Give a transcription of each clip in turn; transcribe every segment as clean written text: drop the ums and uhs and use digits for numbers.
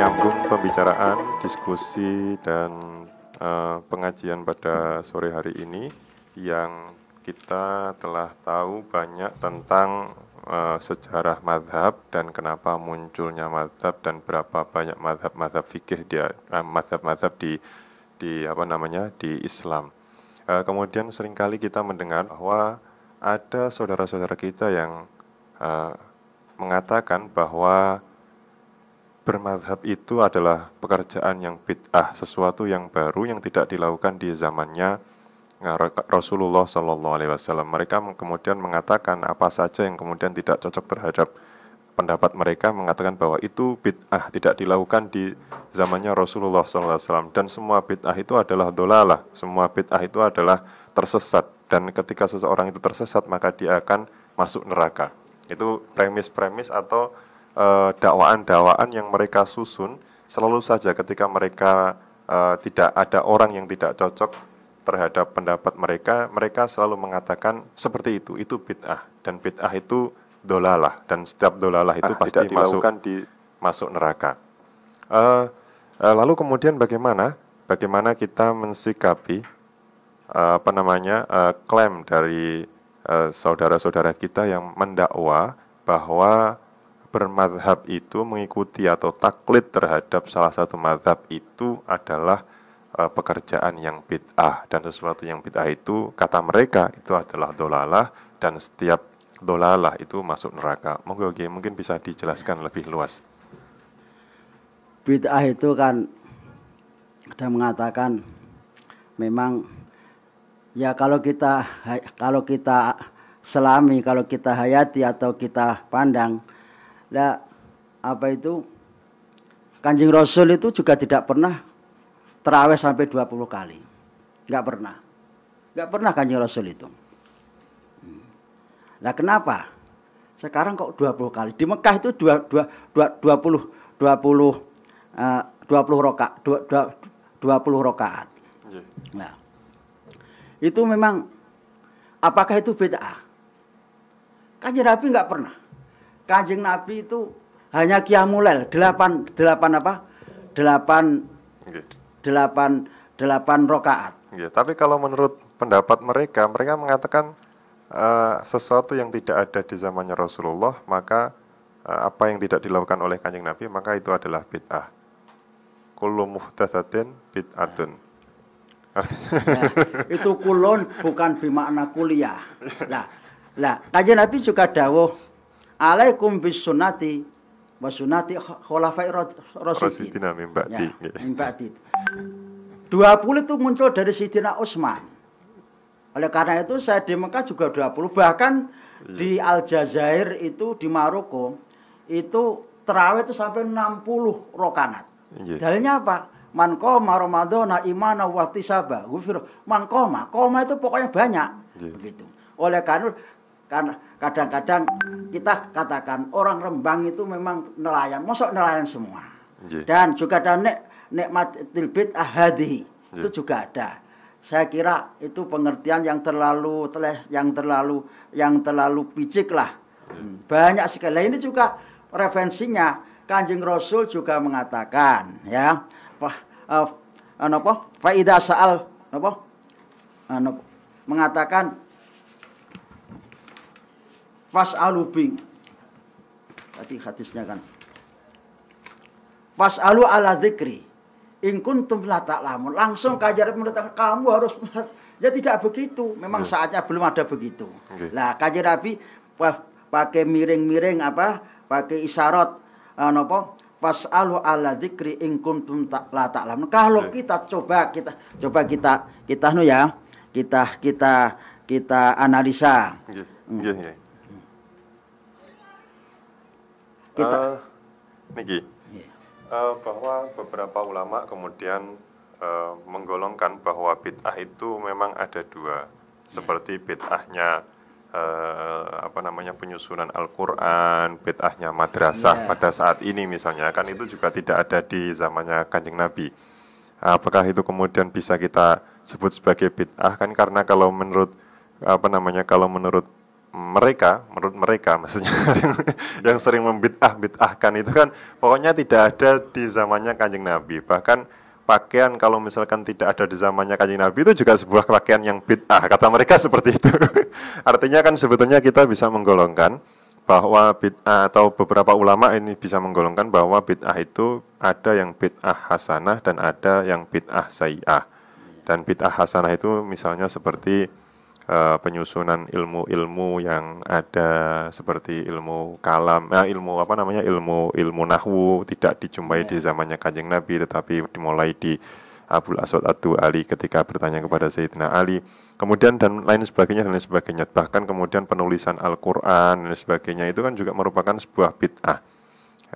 menyambung pembicaraan, diskusi, dan pengajian pada sore hari ini yang kita telah tahu banyak tentang sejarah mazhab dan kenapa munculnya mazhab dan berapa banyak mazhab-mazhab fikih mazhab-mazhab di Islam. Kemudian seringkali kita mendengar bahwa ada saudara-saudara kita yang mengatakan bahwa bermazhab itu adalah pekerjaan yang bid'ah, sesuatu yang baru yang tidak dilakukan di zamannya Rasulullah SAW. Mereka kemudian mengatakan apa saja yang kemudian tidak cocok terhadap pendapat mereka, mengatakan bahwa itu bid'ah, tidak dilakukan di zamannya Rasulullah SAW. Dan semua bid'ah itu adalah dolalah, semua bid'ah itu adalah tersesat. Dan ketika seseorang itu tersesat, maka dia akan masuk neraka. Itu premis-premis atau dakwaan-dakwaan yang mereka susun. Selalu saja ketika mereka tidak ada orang yang tidak cocok terhadap pendapat mereka, mereka selalu mengatakan seperti itu bid'ah, dan bid'ah itu dolalah, dan setiap dolalah itu pasti masuk neraka. Lalu kemudian bagaimana kita mensikapi klaim dari saudara-saudara kita yang mendakwa bahwa bermadhab itu mengikuti atau taklid terhadap salah satu madhab itu adalah pekerjaan yang bid'ah, dan sesuatu yang bid'ah itu kata mereka itu adalah dolalah, dan setiap dolalah itu masuk neraka. Mungkin bisa dijelaskan lebih luas. Bid'ah itu kan ada mengatakan memang ya kalau kita selami, kalau kita hayati atau kita pandang, Kanjeng Rasul itu juga tidak pernah terawih sampai 20 kali. Enggak pernah Kanjeng Rasul itu. Nah, kenapa? Sekarang kok 20 kali? Di Mekah itu 20 rakaat. Nah, itu memang apakah itu bid'ah? Kanjeng Nabi enggak pernah. Kanjeng Nabi itu hanya qiyamul lail 8 rakaat. Tapi kalau menurut pendapat mereka mengatakan sesuatu yang tidak ada di zamannya Rasulullah, maka apa yang tidak dilakukan oleh Kanjeng Nabi, maka itu adalah bid'ah. Kullu muhdatsatin bid'atun. Itu kulun bukan bermakna kuliah. Lah, Kanjeng Nabi juga dawuh, alaikum bis sunnati wa sunnati khulafai rasyidin min ba'di. 20 itu muncul dari Sayyidina Utsman. Oleh karena itu saya di Mekah juga 20, bahkan di Aljazair itu di Maroko itu tarawih itu sampai 60 rakaat. Dalilnya apa? Man qoma ramadhana imana wa ihtisaba ghufir. Man qoma itu pokoknya banyak. Begitu. Oleh karena kadang-kadang kita katakan orang Rembang itu memang nelayan, mosok nelayan semua. Dan juga ada nikmatil bid'ah hadhihi. Itu juga ada. Saya kira itu pengertian yang terlalu picik lah. Banyak sekali. Ini juga referensinya Kanjeng Rasul juga mengatakan, ya, faida sa'al mengatakan fas'alu bi. Tadi hadisnya kan. Fas'alu ala dzikri in kuntum la ta'lamun. Langsung Kanjeng Nabi kamu harus, ya tidak begitu. Memang saatnya belum ada begitu. Lah Kanjeng Nabi pakai miring-miring pakai isyarat fas'alu ala dzikri in kuntum la ta'lamun. Kalau kita analisa. Bahwa beberapa ulama kemudian menggolongkan bahwa bid'ah itu memang ada dua, seperti bid'ahnya penyusunan Al-Quran, bid'ahnya madrasah pada saat ini misalnya, kan itu juga tidak ada di zamannya Kanjeng Nabi. Apakah itu kemudian bisa kita sebut sebagai bid'ah? Kan karena kalau menurut menurut mereka maksudnya yang sering membid'ahkan itu kan pokoknya tidak ada di zamannya Kanjeng Nabi. Bahkan pakaian kalau misalkan tidak ada di zamannya Kanjeng Nabi itu juga sebuah pakaian yang bid'ah, kata mereka seperti itu. Artinya kan sebetulnya kita bisa menggolongkan bahwa bid'ah, atau beberapa ulama ini bisa menggolongkan bahwa bid'ah itu ada yang bid'ah hasanah dan ada yang bid'ah sayyi'ah. Dan bid'ah hasanah itu misalnya seperti penyusunan ilmu-ilmu yang ada seperti ilmu kalam, ilmu nahwu tidak dijumpai di zamannya Kanjeng Nabi, tetapi dimulai di Abul Aswad Ad-Du'ali ketika bertanya kepada Sayyidina Ali. Kemudian dan lain sebagainya. Bahkan kemudian penulisan Al-Qur'an dan sebagainya itu kan juga merupakan sebuah bid'ah.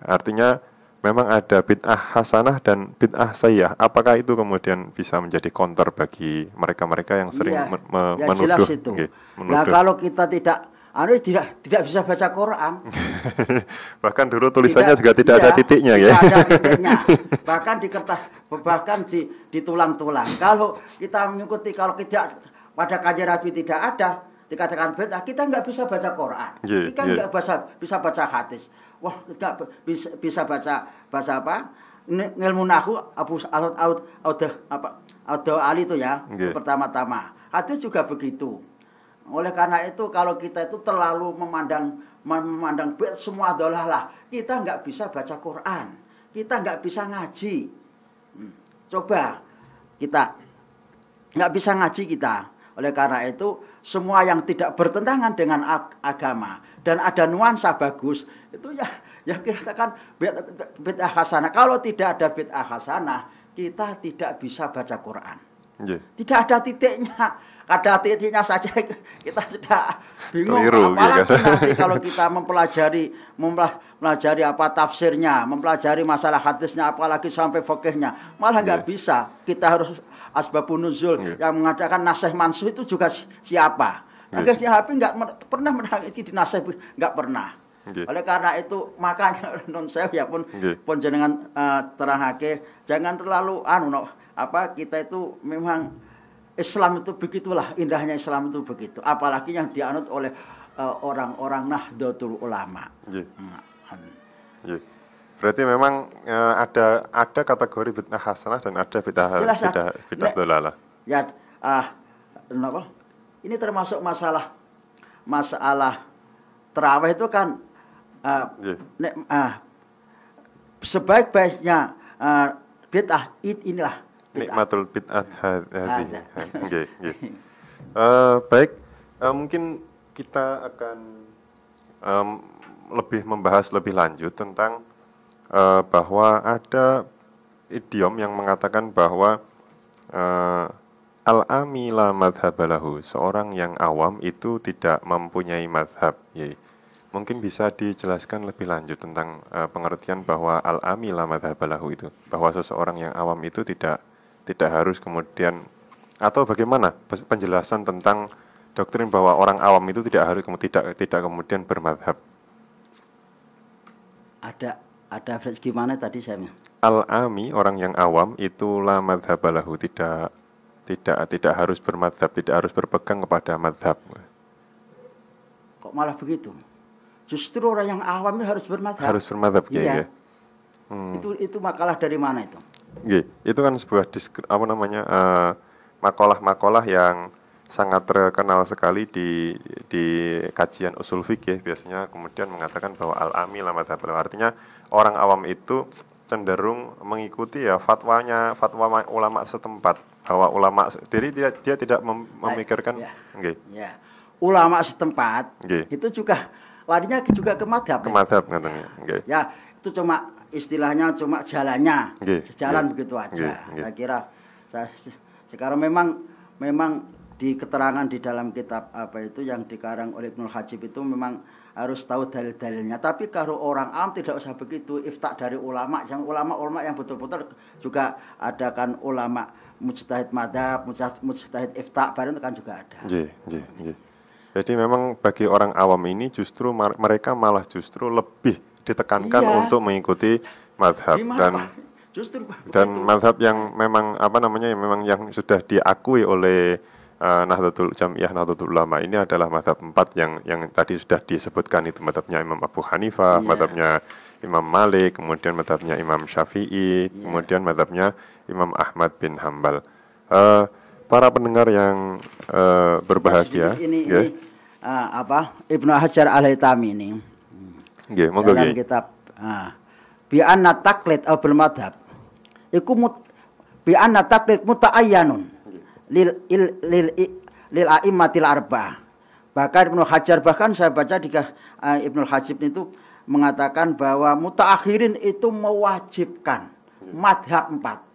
Artinya memang ada bid'ah hasanah dan bid'ah sayyi'ah. Apakah itu kemudian bisa menjadi counter bagi mereka-mereka yang sering menuduh? Jelas itu. Nah, kalau kita tidak bisa baca Quran. Bahkan dulu tulisannya juga tidak ada titiknya ya. Tidak ada titiknya. Bahkan di kertas, bahkan di tulang-tulang. Kalau kita mengikuti, kalau tidak pada Kanjeng Nabi tidak ada, dikatakan bid'ah, kita nggak bisa baca Quran. Kita nggak bisa baca hadis. Wah, nggak bisa baca apa? Ilmu nahwu Abu Ali itu ya, pertama-tama. Hadis juga begitu. Oleh karena itu kalau kita itu terlalu memandang semua dolalah, kita nggak bisa baca Quran, kita nggak bisa ngaji. Coba kita nggak bisa ngaji kita. Oleh karena itu semua yang tidak bertentangan dengan agama dan ada nuansa bagus itu ya kita kan bid'ah hasanah. Kalau tidak ada bid'ah hasanah, kita tidak bisa baca Quran. Tidak ada titiknya. Ada titiknya saja kita sudah bingung. Apalagi nanti kalau kita mempelajari apa tafsirnya, mempelajari masalah hadisnya, apalagi sampai fikihnya, malah nggak bisa. Kita harus asbabun nuzul yang mengatakan nasih mansuh itu juga siapa? Kanjeng Nabi nggak pernah menangis di nasih, nggak pernah. Oleh karena itu makanya non saya ya pun jenengan terangake jangan terlalu kita itu memang Islam itu begitulah, indahnya Islam itu begitu. Apalagi yang dianut oleh orang-orang Nahdlatul Ulama. Berarti memang ada kategori bid'ah hasanah dan ada bid'ah dhalalah. Ya, ini termasuk masalah tarawih itu kan sebaik-baiknya bid'ah inilah nikmatul bid'ah hadhihi. Baik, mungkin kita akan lebih membahas lebih lanjut tentang bahwa ada idiom yang mengatakan bahwa al-ami la madhabalahu, seorang yang awam itu tidak mempunyai madhab. Mungkin bisa dijelaskan lebih lanjut tentang pengertian bahwa al-ami la madhabalahu itu, bahwa seseorang yang awam itu tidak harus kemudian, atau bagaimana penjelasan tentang doktrin bahwa orang awam itu tidak kemudian bermadhab. Ada gimana tadi saya? Al-ami, orang yang awam itu la madhabalahu, tidak harus bermadhab, tidak harus berpegang kepada madhab. Kok malah begitu? Justru orang yang awam itu harus bermadhab. Harus bermadhab, ya. Itu makalah dari mana itu? Itu kan sebuah makalah-makalah yang sangat terkenal sekali di kajian usul fikih biasanya, kemudian mengatakan bahwa al-ami la madhabalahu, artinya orang awam itu cenderung mengikuti fatwa ulama setempat, bahwa ulama sendiri dia tidak memikirkan. Ulama setempat itu juga larinya juga ke madhab. Ke madhab katanya. Ya, itu cuma istilahnya cuma jalannya, jalan begitu aja. Saya kira sekarang memang di keterangan di dalam kitab apa itu yang dikarang oleh Ibnul Hajib itu memang harus tahu dalil-dalilnya. Tapi kalau orang awam tidak usah begitu, ifta dari ulama yang betul-betul juga ada kan ulama mujtahid madhab, mujtahid ifta, barang kan juga ada. Jadi memang bagi orang awam ini justru mereka malah justru lebih ditekankan untuk mengikuti madhab dan madhab yang memang memang yang sudah diakui oleh Nahdlatul Jamiyah Nahdlatul Ulama ini adalah mazhab 4 yang tadi sudah disebutkan, itu mazhabnya Imam Abu Hanifah, mazhabnya Imam Malik, kemudian mazhabnya Imam Syafi'i, kemudian mazhabnya Imam Ahmad bin Hambal. Para pendengar yang berbahagia, ini Ibnu Hajar Al-Haytami ini. Dalam kitab bi anna taqlid bil madhab iku bi anna taqlid muta'ayyanun lil a'immatil arba'ah. Bahkan Ibnu Hajar, bahkan saya baca di Ibnu Hajib itu mengatakan bahwa mutaakhirin itu mewajibkan madhab 4.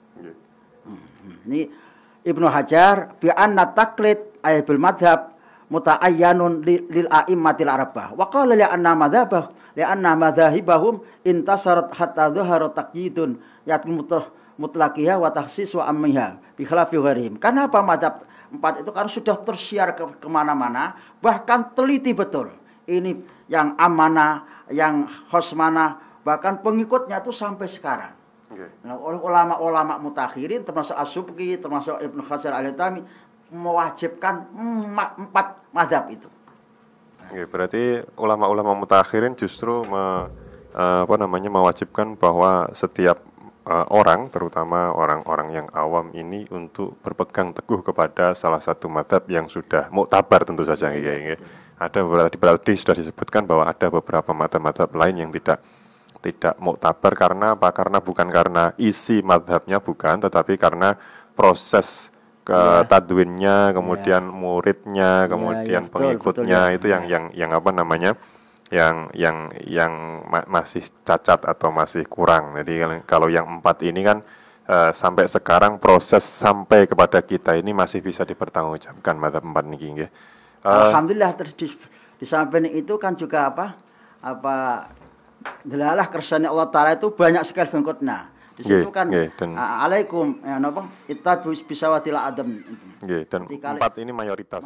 Ini Ibnu Hajar bi anna taqlid bil madhab muta'ayyanun lil a'immatil arba'ah. Wa qala li anna madhabah li anna madhahibahum intasarat hatta dhahara taqyidun yatul mutlaqiha wa tahsis wa ammiha bi khilafi ghairihim. Kenapa madhab 4 itu kan sudah tersiar kemana-mana, bahkan teliti betul. Ini yang amanah, yang khosmana, bahkan pengikutnya itu sampai sekarang. Nah, oleh ulama-ulama mutakhirin termasuk As-Subki, termasuk Ibnu Hajar Al-Haytami mewajibkan 4 madhab itu. Berarti ulama-ulama mutakhirin justru mewajibkan bahwa setiap orang, terutama orang-orang yang awam ini, untuk berpegang teguh kepada salah satu madhab yang sudah muktabar tentu saja. Ada berarti sudah disebutkan bahwa ada beberapa madhab-madhab lain yang tidak muktabar. Karena apa? Karena bukan karena isi madhabnya, bukan, tetapi karena proses tadwinnya, kemudian muridnya, kemudian pengikutnya, betul. Itu yang apa namanya, yang masih cacat atau masih kurang. Jadi kalau yang 4 ini kan sampai sekarang proses sampai kepada kita ini masih bisa dipertanggungjawabkan mazhab 4 niki nggih. Alhamdulillah di samping itu kan juga delalah kersane Allah Ta'ala itu banyak sekali pengikutnya. Di situ kan alaikum ittabi'u bisawatil adam. Dan 4 ini mayoritas.